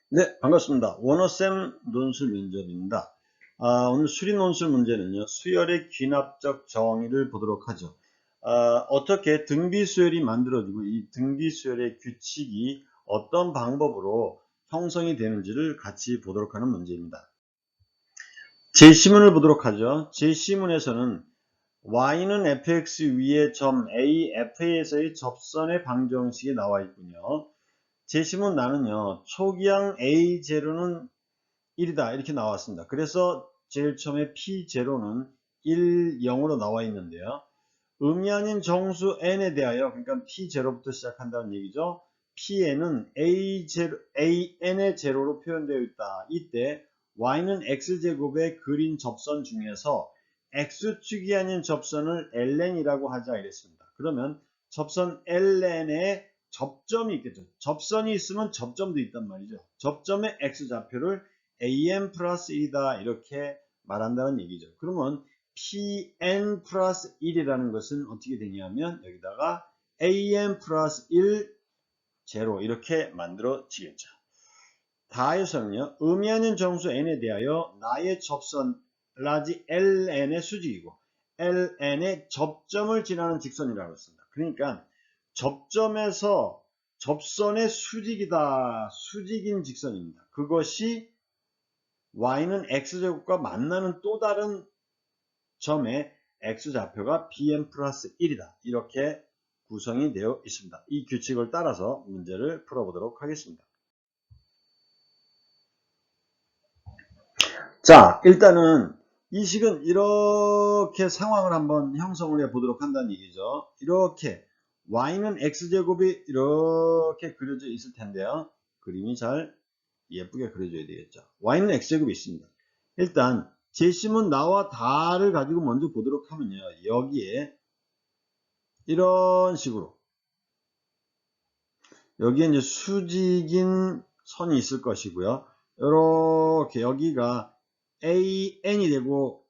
네, 반갑습니다. 원어쌤 논술 면접입니다. 오늘 수리 논술 문제는요, 수열의 귀납적 정의를 보도록 하죠. 어떻게 등비수열이 만들어지고 이 등비수열의 규칙이 어떤 방법으로 형성이 되는지를 같이 보도록 하는 문제입니다. 제시문을 보도록 하죠. 제시문에서는 y는 fx 위의 점 a, f에서의 접선의 방정식이 나와 있군요. 제시문 나는요, 초기항 a0는 1이다 이렇게 나왔습니다. 그래서 제일 처음에 P0는 1, 0으로 나와 있는데요. 의미 아닌 정수 n에 대하여, 그러니까 P0부터 시작한다는 얘기죠. Pn은 an의 제로로 표현되어 있다. 이때 y는 x제곱에 그린 접선 중에서 x축이 아닌 접선을 ln이라고 하자 이랬습니다. 그러면 접선 ln에 접점이 있겠죠. 접선이 있으면 접점도 있단 말이죠. 접점의 x좌표를 an 플러스 1이다 이렇게 말한다는 얘기죠. 그러면 pn 플러스 1이라는 것은 어떻게 되냐면 여기다가 an 플러스 1 제로 이렇게 만들어지겠죠. 다에서는요, 의미 아닌 정수 n에 대하여 나의 접선 라지 ln의 수직이고 ln의 접점을 지나는 직선이라고 했습니다. 그러니까 접점에서 접선의 수직이다. 수직인 직선입니다. 그것이 y는 x제곱과 만나는 또 다른 점의 x좌표가 bn 플러스 1이다. 이렇게 구성이 되어 있습니다. 이 규칙을 따라서 문제를 풀어보도록 하겠습니다. 자, 일단은 이 식은 이렇게 상황을 한번 형성을 해 보도록 한다는 얘기죠. 이렇게 y는 x제곱이 이렇게 그려져 있을 텐데요. 그림이 잘 예쁘게 그려져야 되겠죠. y는 x제곱이 있습니다. 일단 제시문 나와 다를 가지고 먼저 보도록 하면요. 여기에 이런 식으로 여기에 이제 수직인 선이 있을 것이고요. 이렇게 여기가 an이 되고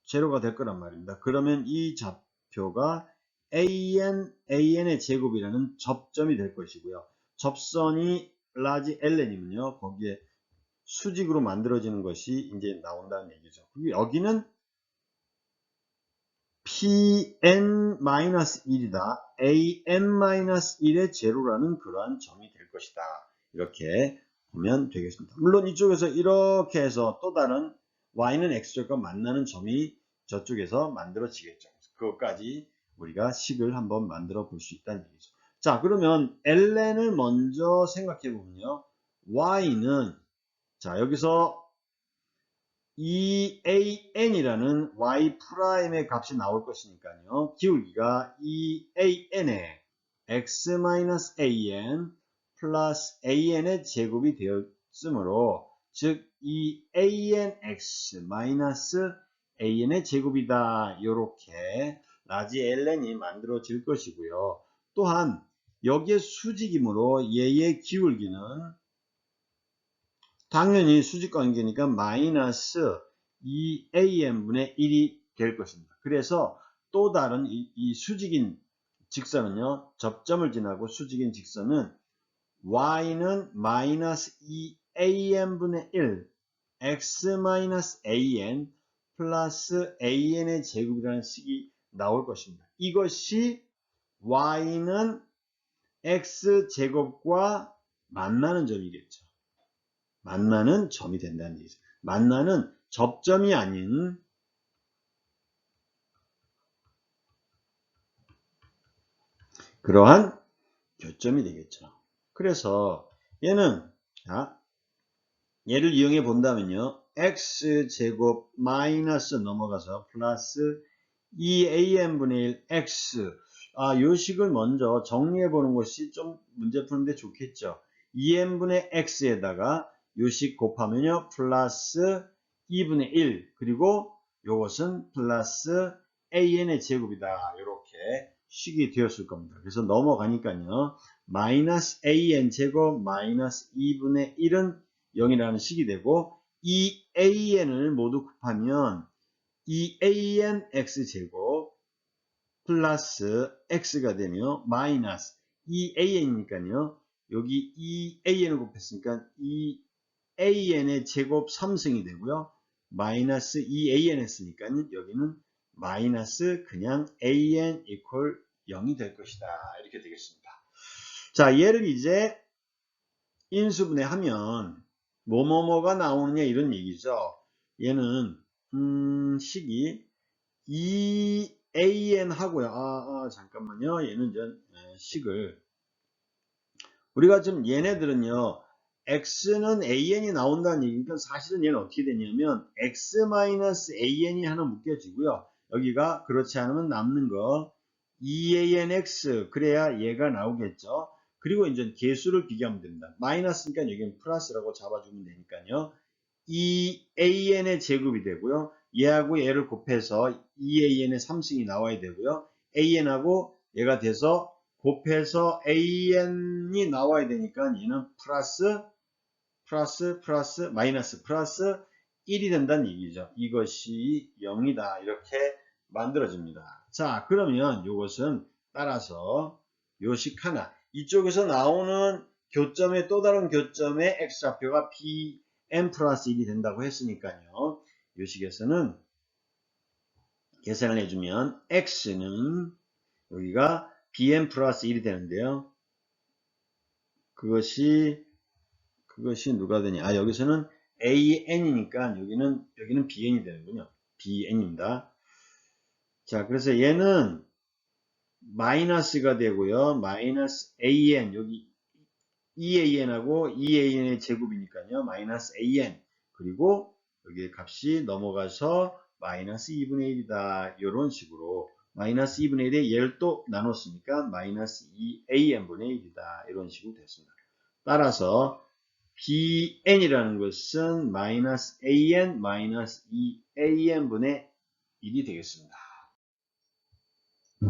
제로가 될 거란 말입니다. 그러면 이 좌표가 an의 제곱이라는 접점이 될 것이고요. 접선이 라지 ln이면요. 거기에 수직으로 만들어지는 것이 이제 나온다는 얘기죠. 그리고 여기는 pn-1이다. an-1의 제로라는 그러한 점이 될 것이다. 이렇게 보면 되겠습니다. 물론 이쪽에서 이렇게 해서 또 다른 y는 x절과 만나는 점이 저쪽에서 만들어지겠죠. 그것까지 우리가 식을 한번 만들어 볼 수 있다는 얘기죠. 자, 그러면 ln을 먼저 생각해 보면요. y는 자, 여기서 EAN이라는 Y'의 값이 나올 것이니까요. 기울기가 EAN에 X-AN 플러스 AN의 제곱이 되었으므로 즉 EANX 마이너스 AN의 제곱이다. 이렇게 라지 ln이 만들어질 것이고요. 또한 여기에 수직이므로 얘의 기울기는 당연히 수직관계니까 마이너스 2an분의 1이 될 것입니다. 그래서 또 다른 이 수직인 직선은요. 접점을 지나고 수직인 직선은 y는 마이너스 2an분의 1 x 마이너스 an 플러스 an의 제곱이라는 식이 나올 것입니다. 이것이 y는 x제곱과 만나는 점이겠죠. 만나는 점이 된다는 얘기죠. 만나는 접점이 아닌 그러한 교점이 되겠죠. 그래서 얘는 얘를 이용해 본다면요. x제곱 마이너스 넘어가서 플러스 2an분의 1 x 요 식을 먼저 정리해 보는 것이 좀 문제 푸는데 좋겠죠. 2n분의 x에다가 요식 곱하면요. 플러스 2분의 1 그리고 요것은 플러스 an의 제곱이다. 이렇게 식이 되었을 겁니다. 그래서 넘어가니까요. 마이너스 an 제곱 마이너스 2분의 1은 0이라는 식이 되고 이 an을 모두 곱하면 2an x제곱 플러스 x가 되며 마이너스 2an이니까요. 여기 2an을 곱했으니까 2an의 제곱 3승이 되고요. 마이너스 2an 했으니까 여기는 마이너스 그냥 an equal 0이 될 것이다. 이렇게 되겠습니다. 자, 얘를 이제 인수분해하면 뭐뭐뭐가 나오느냐 이런 얘기죠. 얘는 식이 2an 하고요. 잠깐만요. 얘는 식을 우리가 지금 얘네들은요. x는 an이 나온다는 얘기니까 사실은 얘는 어떻게 되냐면 x-an이 하나 묶여지고요. 여기가 그렇지 않으면 남는 거 2anx 그래야 얘가 나오겠죠. 그리고 이제 개수를 비교하면 됩니다. 마이너스니까 여기는 플러스라고 잡아주면 되니까요. 2an의 제곱이 되고요. 얘하고 얘를 곱해서 2an의 3승이 나와야 되고요. an하고 얘가 돼서 곱해서 an이 나와야 되니까 얘는 마이너스 플러스 1이 된다는 얘기죠. 이것이 0이다. 이렇게 만들어집니다. 자, 그러면 이것은 따라서 요식 하나 이쪽에서 나오는 교점의 또 다른 교점의 x좌표가 bn 플러스 1이 된다고 했으니까요. 요식에서는 계산을 해주면 x는 여기가 bn 플러스 1이 되는데요. 그것이 누가 되냐? 여기서는 an이니까 여기는 bn이 되는군요. bn입니다. 자, 그래서 얘는 마이너스가 되고요. 마이너스 an 여기 2an하고 2an의 제곱이니까요. 마이너스 an 그리고 여기에 값이 넘어가서 마이너스 2분의 1이다. 이런 식으로 마이너스 2분의 1에 얘를 또 나눴으니까 마이너스 2an분의 1이다. 이런 식으로 됐습니다. 따라서 bn이라는 것은 마이너스 an 마이너스 2an분의 1이 되겠습니다.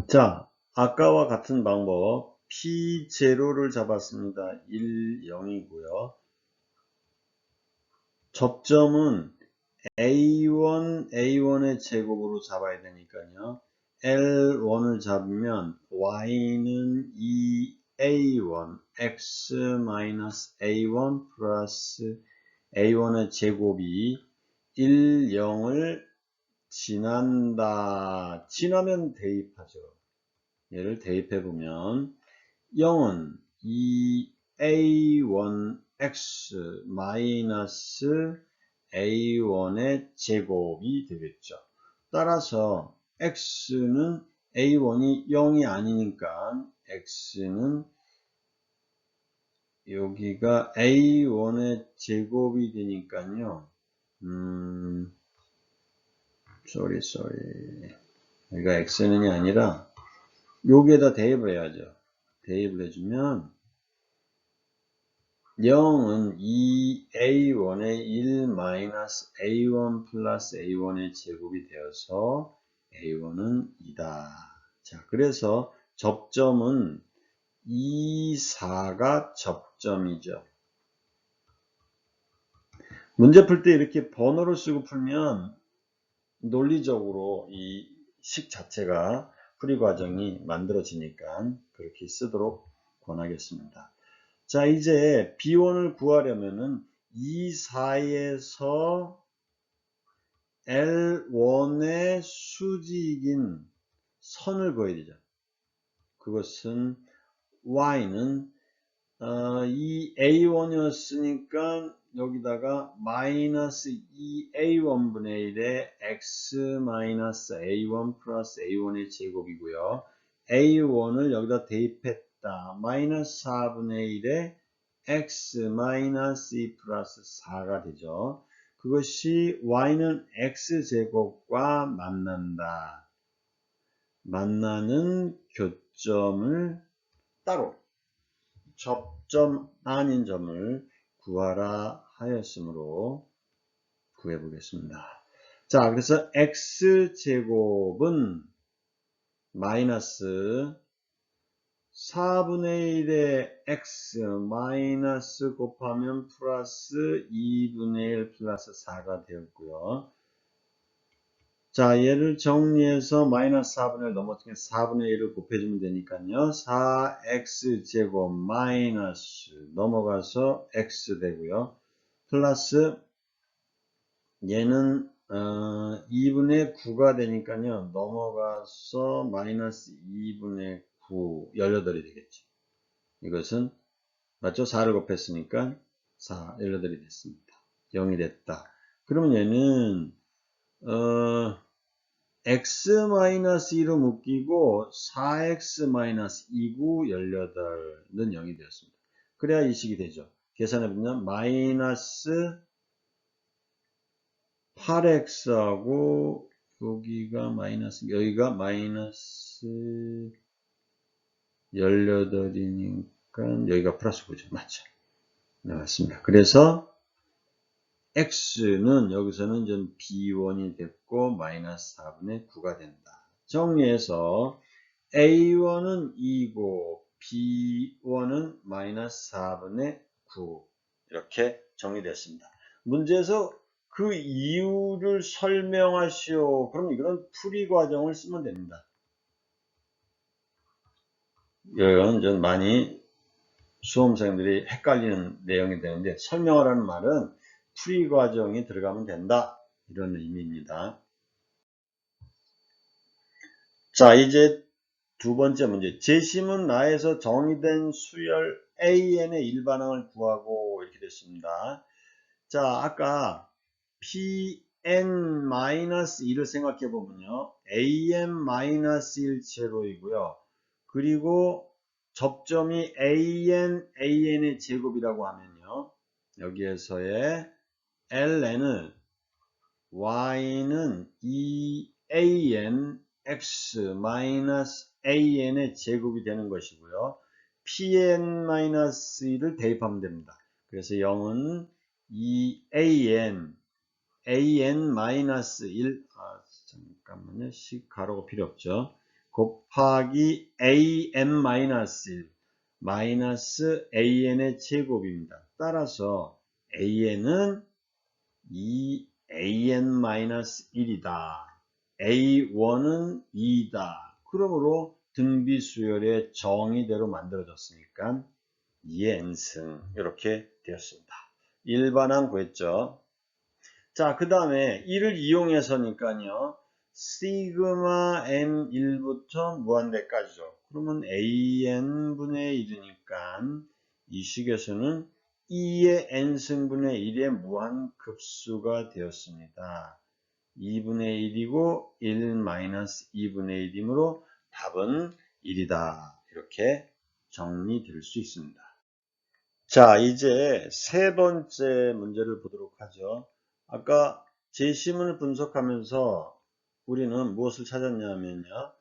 자, 아까와 같은 방법 P0를 잡았습니다. 1, 0이고요. 접점은 A1의 제곱으로 잡아야 되니까요. L1을 잡으면 Y는 2A1, X-A1 플러스 A1의 제곱이 1, 0을 지난다. 지나면 대입하죠. 얘를 대입해보면 0은 2a1x 마이너스 a1의 제곱이 되겠죠. 따라서 x는 a1이 0이 아니니까 x는 여기가 a1의 제곱이 되니까요. 여기가 xn이 아니라 여기에다 대입을 해야죠. 대입을 해주면 0은 2a1의 1 마이너스 a1 플러스 a1의 제곱이 되어서 a1은 2다. 자, 그래서 접점은 2, 4가 접점이죠. 문제 풀 때 이렇게 번호를 쓰고 풀면 논리적으로 이 식 자체가 풀이 과정이 만들어지니까 그렇게 쓰도록 권하겠습니다. 자, 이제 B1을 구하려면은 이 사이에서 L1의 수직인 선을 그어야 되죠. 그것은 Y는 이 A1이었으니까 여기다가 마이너스 2A1분의 1에 X 마이너스 A1 플러스 A1의 제곱이고요. A1을 여기다 대입했다. 마이너스 4분의 1에 X 마이너스 2 플러스 4가 되죠. 그것이 Y는 X제곱과 만난다. 만나는 교점을 따로 접점 아닌 점을 구하라 하였으므로 구해보겠습니다. 자, 그래서 x제곱은 마이너스 4분의 1의 x 마이너스 곱하면 플러스 2분의 1 플러스 4가 되었고요. 자, 얘를 정리해서 마이너스 4분의 1 넘어뜨려 4분의 1을 곱해주면 되니까요. 4x제곱 마이너스 넘어가서 x 되고요. 플러스 얘는 2분의 9가 되니까요. 넘어가서 마이너스 2분의 9, 18이 되겠죠. 이것은 맞죠? 4를 곱했으니까 4, 18이 됐습니다. 0이 됐다. 그러면 얘는 x-2로 묶이고 4x-2, 18은 0이 되었습니다. 그래야 이 식이 되죠. 계산해보면 마이너스 8x하고 여기가 마이너스 18이니까 여기가 플러스 9죠. 맞죠? 네, 맞습니다. 그래서 x는 여기서는 좀 b1이 됐고 마이너스 4분의 9가 된다. 정리해서 a1은 2고 b1은 마이너스 4분의 9 이렇게 정리됐습니다. 문제에서 그 이유를 설명하시오. 그럼 이런 풀이 과정을 쓰면 됩니다. 이건 좀 많이 수험생들이 헷갈리는 내용이 되는데 설명하라는 말은 풀이 과정이 들어가면 된다. 이런 의미입니다. 자, 이제 두 번째 문제. 제시문 나에서 정의된 수열 AN의 일반항을 구하고 이렇게 됐습니다. 자, 아까 PN-1을 생각해 보면요. AN-1제로이고요. 그리고 접점이 AN의 제곱이라고 하면요. 여기에서의 LN은 Y는 EAN x-an의 제곱이 되는 것이고요. pn-1을 대입하면 됩니다. 그래서 0은 an 1 잠깐만요. 가로가 필요 없죠. 곱하기 an-1 마이너스 an의 제곱입니다. 따라서 an은 an-1이다. A1은 2다. 그러므로 등비수열의 정의대로 만들어졌으니까 2의 n승 이렇게 되었습니다. 일반항 구했죠. 자, 그 다음에 이를 이용해서니까요. 시그마 n1부터 무한대까지죠. 그러면 an분의 1이니까 이 식에서는 2의 n승분의 1의 무한급수가 되었습니다. 2분의 1이고 1 마이너스 2분의 1이므로 답은 1이다. 이렇게 정리될 수 있습니다. 자, 이제 세 번째 문제를 보도록 하죠. 아까 제시문을 분석하면서 우리는 무엇을 찾았냐면요.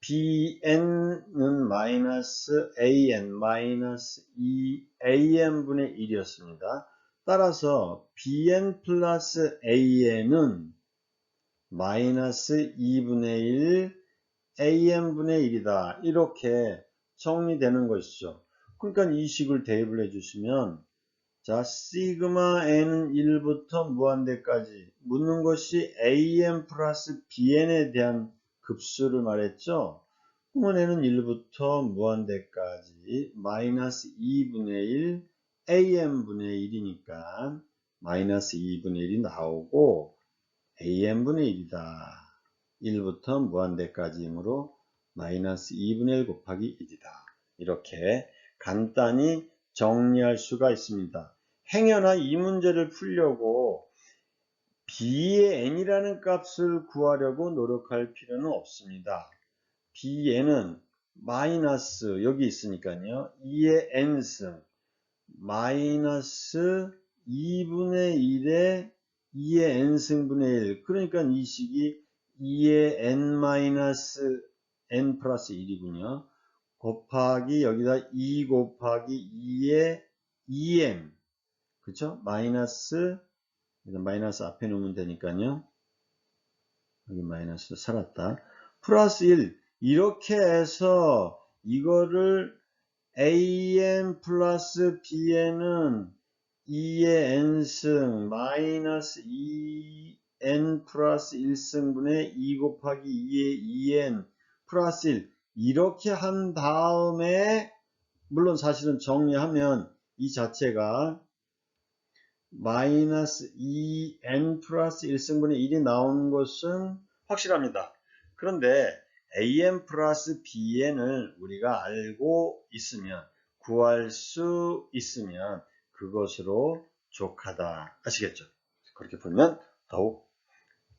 bn은 마이너스 an 마이너스 2an분의 1이었습니다. 따라서 bn 플러스 an은 마이너스 2분의 1 an분의 1이다. 이렇게 정리되는 것이죠. 그러니까 이 식을 대입을 해주시면 자, 시그마 n은 1부터 무한대까지 묻는 것이 an 플러스 bn에 대한 급수를 말했죠. 그러면 n은 1부터 무한대까지 마이너스 2분의 1 an분의 1이니까 마이너스 2분의 1이 나오고 an분의 1이다. 1부터 무한대까지이므로 마이너스 2분의 1 곱하기 1이다. 이렇게 간단히 정리할 수가 있습니다. 행여나 이 문제를 풀려고 b의 n이라는 값을 구하려고 노력할 필요는 없습니다. bn은 마이너스 여기 있으니까요. 2의 n승 마이너스 2분의 1에 2의 n승분의 1 그러니까 이 식이 2의 n 마이너스 n 플러스 1이군요. 곱하기 여기다 2 곱하기 2의 2n 그쵸? 마이너스 앞에 놓으면 되니까요. 여기 마이너스 살았다. 플러스 1 이렇게 해서 이거를 an 플러스 bn은 2의 n승 마이너스 2n 플러스 1승분의 2 곱하기 2의 2n 플러스 1 이렇게 한 다음에 물론 사실은 정리하면 이 자체가 마이너스 2n 플러스 1승분의 1이 나오는 것은 확실합니다. 그런데 an 플러스 bn을 우리가 알고 있으면 구할 수 있으면 그것으로 족하다. 아시겠죠? 그렇게 보면 더욱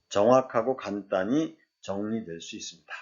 정확하고 간단히 정리될 수 있습니다.